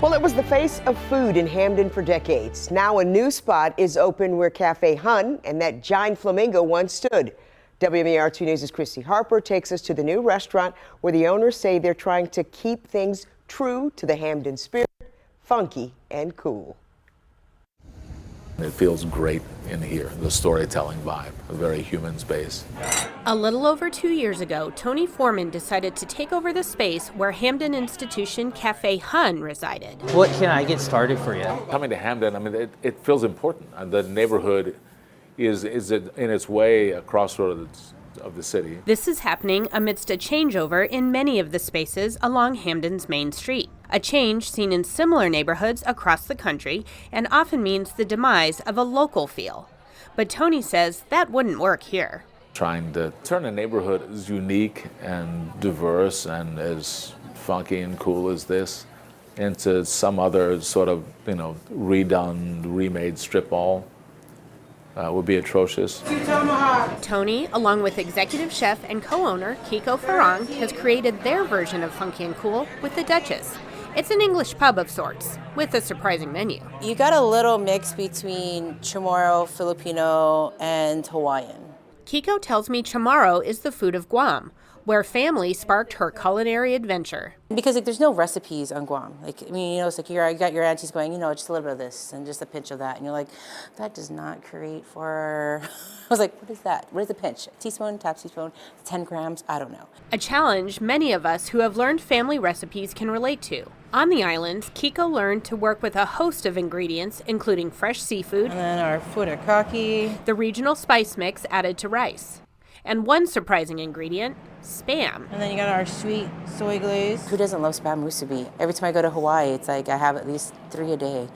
Well, it was the face of food in Hamden for decades. Now a new spot is open where Cafe Hon and that giant flamingo once stood. WMAR 2 News' Kristi Harper takes us to the new restaurant where the owners say they're trying to keep things true to the Hamden spirit, funky and cool. It feels great in here, the storytelling vibe, a very human space. A little over 2 years ago, Tony Foreman decided to take over the space where Hamden institution Cafe Hon resided. What can I get started for you? Coming to Hamden, I mean, it feels important. The neighborhood is in its way a crossroads of the city. This is happening amidst a changeover in many of the spaces along Hamden's main street. A change seen in similar neighborhoods across the country and often means the demise of a local feel. But Tony says that wouldn't work here. Trying to turn a neighborhood as unique and diverse and as funky and cool as this into some other sort of, redone, remade strip mall would be atrocious. Tony, along with executive chef and co-owner Cafe Hon, has created their version of funky and cool with The Duchess. It's an English pub of sorts, with a surprising menu. You got a little mix between Chamorro, Filipino, and Hawaiian. Kiko tells me chamorro is the food of Guam, where family sparked her culinary adventure. Because there's no recipes on Guam. It's like you got your aunties going, just a little bit of this and just a pinch of that. And you're like, that does not create for... I was like, what is that? What is a pinch? A teaspoon, tap teaspoon, 10 grams? I don't know. A challenge many of us who have learned family recipes can relate to. On the islands, Kiko learned to work with a host of ingredients, including fresh seafood, and then our furikake, the regional spice mix added to rice, and one surprising ingredient, Spam. And then you got our sweet soy glaze. Who doesn't love Spam musubi? Every time I go to Hawaii, it's like I have at least 3 a day.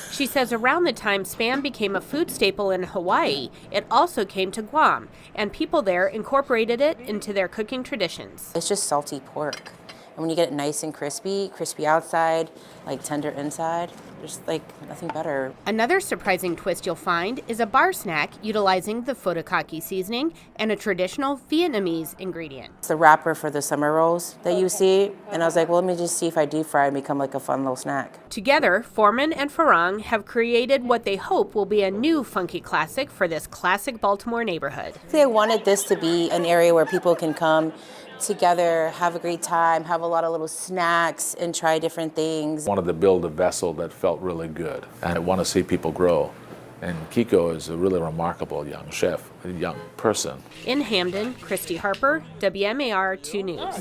She says around the time Spam became a food staple in Hawaii, it also came to Guam, and people there incorporated it into their cooking traditions. It's just salty pork. And when you get it nice and crispy outside, like tender inside, there's like nothing better. Another surprising twist you'll find is a bar snack utilizing the furikake seasoning and a traditional Vietnamese ingredient. It's the wrapper for the summer rolls that you see, and I was like, well, let me just see if I deep fry and become like a fun little snack. Together, Foreman and Foreman have created what they hope will be a new funky classic for this classic Baltimore neighborhood. I wanted this to be an area where people can come together, have a great time, have a lot of little snacks, and try different things. Wanted to build a vessel that felt really good, and I want to see people grow. And Kiko is a really remarkable young chef, a young person. In Hamden, Kristi Harper, WMAR 2 News.